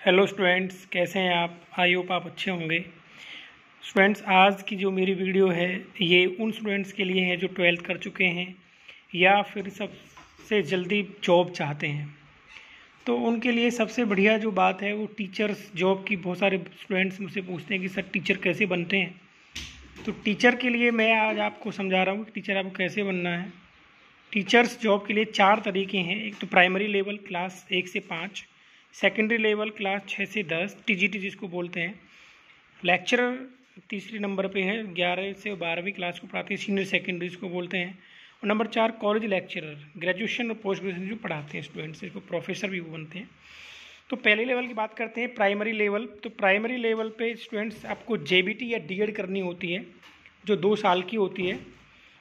Hello students, कैसे हैं आप? आई होप आप अच्छे होंगे। स्टूडेंट्स, आज की जो मेरी वीडियो है ये उन स्टूडेंट्स के लिए है जो 12th कर चुके हैं या फिर सबसे जल्दी जॉब चाहते हैं। तो उनके लिए सबसे बढ़िया जो बात है वो टीचर्स जॉब की। बहुत सारे स्टूडेंट्स मुझसे पूछते हैं कि सर टीचर कैसे बनते हैं। तो टीचर के लिए मैं आज आपको समझा रहा हूँ कि टीचर आपको कैसे बनना है। टीचर्स जॉब के लिए 4 तरीके हैं। एक तो प्राइमरी लेवल क्लास 1 से 5, सेकेंडरी लेवल क्लास 6 से 10 टीजीटी जिसको बोलते हैं, लेक्चरर तीसरे नंबर पे है 11 से 12वीं क्लास को पढ़ाते हैं, सीनियर सेकेंडरी जिसको बोलते हैं। और नंबर 4 कॉलेज लेक्चरर, ग्रेजुएशन और पोस्ट ग्रेजुएशन जो पढ़ाते हैं स्टूडेंट्स, इसको प्रोफेसर भी वो बनते हैं। तो पहले लेवल की बात करते हैं, प्राइमरी लेवल। तो प्राइमरी लेवल पे स्टूडेंट्स आपको जेबीटी या डीएड करनी होती है जो 2 साल की होती है।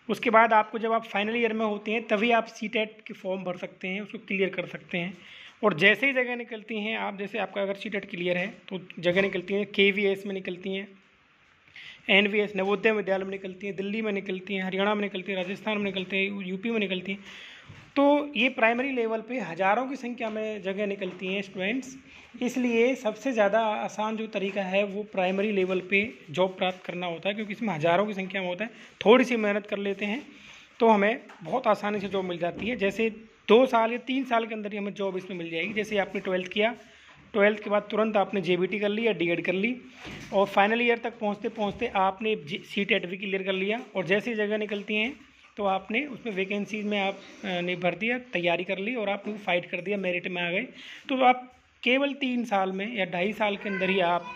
उसके बाद आपको जब आप फाइनल ईयर में होते हैं तभी आप सीटेट के फॉर्म भर सकते हैं, उसको क्लियर कर सकते हैं। और जैसे ही जगह निकलती हैं आप, जैसे आपका अगर सीटेट क्लियर है तो जगह निकलती हैं केवीएस में निकलती हैं, एनवीएस नवोदय विद्यालय में निकलती हैं, दिल्ली में निकलती हैं, हरियाणा में निकलती है, राजस्थान में निकलती है, यूपी में निकलती हैं। तो ये प्राइमरी लेवल पे हज़ारों की संख्या में जगह निकलती हैं स्टूडेंट्स। इसलिए सबसे ज़्यादा आसान जो तरीका है वो प्राइमरी लेवल पे जॉब प्राप्त करना होता है, क्योंकि इसमें हज़ारों की संख्या में होता है। थोड़ी सी मेहनत कर लेते हैं तो हमें बहुत आसानी से जॉब मिल जाती है। जैसे 2 साल या 3 साल के अंदर ही हमें जॉब इसमें मिल जाएगी। जैसे आपने 12th किया, 12th के बाद तुरंत आपने जेबीटी कर ली या डीएड कर ली, और फाइनल ईयर तक पहुँचते पहुँचते आपने सीटेट भी क्लियर कर लिया, और जैसी जगह निकलती हैं तो आपने उसमें वैकेंसीज में आप ने भर दिया, तैयारी कर ली और आपने फाइट कर दिया, मेरिट में आ गए। तो आप केवल 3 साल में या 2.5 साल के अंदर ही आप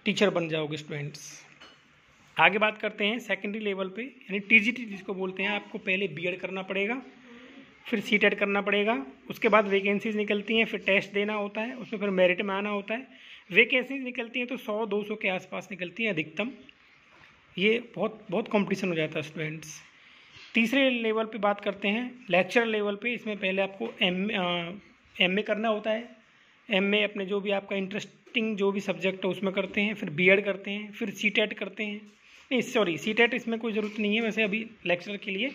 टीचर बन जाओगे स्टूडेंट्स। आगे बात करते हैं सेकेंडरी लेवल पे, यानी टीजीटी जिसको बोलते हैं। आपको पहले बीएड करना पड़ेगा, फिर सीटेट करना पड़ेगा, उसके बाद वैकेंसीज निकलती हैं, फिर टेस्ट देना होता है, उसमें फिर मेरिट में आना होता है। वैकेंसीज निकलती हैं तो 100-200 के आसपास निकलती हैं अधिकतम। ये बहुत कंपटीशन हो जाता है स्टूडेंट्स। तीसरे लेवल पे बात करते हैं, लेक्चरर लेवल पे। इसमें पहले आपको एमए करना होता है। एमए अपने जो भी आपका इंटरेस्टिंग जो भी सब्जेक्ट है उसमें करते हैं, फिर बीएड करते हैं, फिर सीटेट करते हैं। नहीं सॉरी, सीटेट इसमें कोई ज़रूरत नहीं है वैसे अभी लेक्चरर के लिए।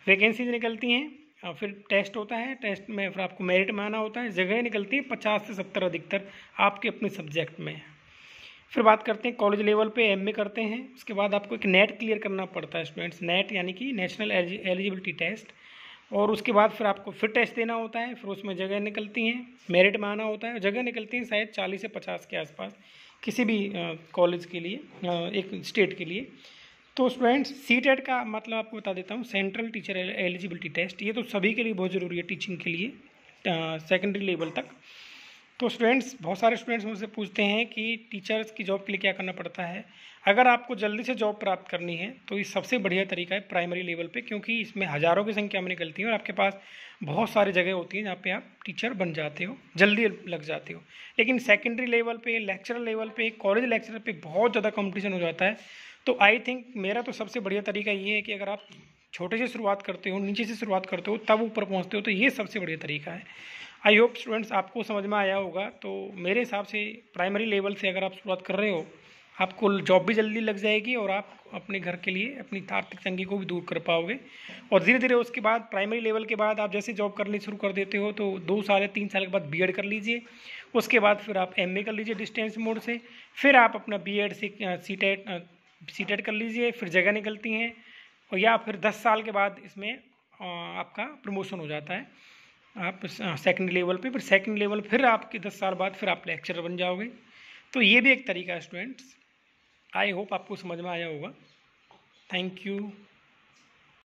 वैकेंसीज निकलती हैं, फिर टेस्ट होता है, टेस्ट में फिर आपको मेरिट में आना होता है। जगह निकलती है 50 से 70 अधिकतर आपके अपने सब्जेक्ट में। फिर बात करते हैं कॉलेज लेवल पे एमए करते हैं। उसके बाद आपको एक नेट क्लियर करना पड़ता है स्टूडेंट्स, नेट यानी कि नेशनल एलिजिबिलिटी टेस्ट। और उसके बाद फिर आपको फिर टेस्ट देना होता है, फिर उसमें जगह निकलती हैं, मेरिट में आना होता है। जगह निकलती हैं शायद 40 से 50 के आसपास किसी भी कॉलेज के लिए, एक स्टेट के लिए। तो स्टूडेंट्स, सीटेट का मतलब आपको बता देता हूँ, सेंट्रल टीचर एलिजिबिलिटी टेस्ट। ये तो सभी के लिए बहुत ज़रूरी है टीचिंग के लिए, सेकेंडरी लेवल तक। तो स्टूडेंट्स, बहुत सारे स्टूडेंट्स मुझसे पूछते हैं कि टीचर्स की जॉब के लिए क्या करना पड़ता है। अगर आपको जल्दी से जॉब प्राप्त करनी है तो ये सबसे बढ़िया तरीका है प्राइमरी लेवल पे, क्योंकि इसमें हज़ारों की संख्या में निकलती है और आपके पास बहुत सारी जगह होती हैं जहाँ पे आप टीचर बन जाते हो, जल्दी लग जाते हो। लेकिन सेकेंडरी लेवल पे, लेक्चरर लेवल पे, कॉलेज लेक्चरर पे बहुत ज़्यादा कॉम्पिटिशन हो जाता है। तो आई थिंक मेरा तो सबसे बढ़िया तरीका ये है कि अगर आप छोटे से शुरुआत करते हो, नीचे से शुरुआत करते हो, तब ऊपर पहुँचते हो, तो ये सबसे बढ़िया तरीका है। आई होप स्टूडेंट्स आपको समझ में आया होगा। तो मेरे हिसाब से प्राइमरी लेवल से अगर आप शुरुआत कर रहे हो, आपको जॉब भी जल्दी लग जाएगी और आप अपने घर के लिए अपनी आर्थिक तंगी को भी दूर कर पाओगे। और धीरे धीरे उसके बाद प्राइमरी लेवल के बाद आप जैसे जॉब करनी शुरू कर देते हो तो 2 साल या 3 साल के बाद बीएड कर लीजिए। उसके बाद फिर आप एमए कर लीजिए डिस्टेंस मोड से, फिर आप अपना बीएड से सीटेट कर लीजिए, फिर जगह निकलती हैं। और या फिर 10 साल के बाद इसमें आपका प्रमोशन हो जाता है आप सेकंड लेवल पे। फिर सेकंड लेवल फिर आपके 10 साल बाद फिर आप लेक्चरर बन जाओगे। तो ये भी एक तरीका है स्टूडेंट्स। आई होप आपको समझ में आया होगा। Thank you.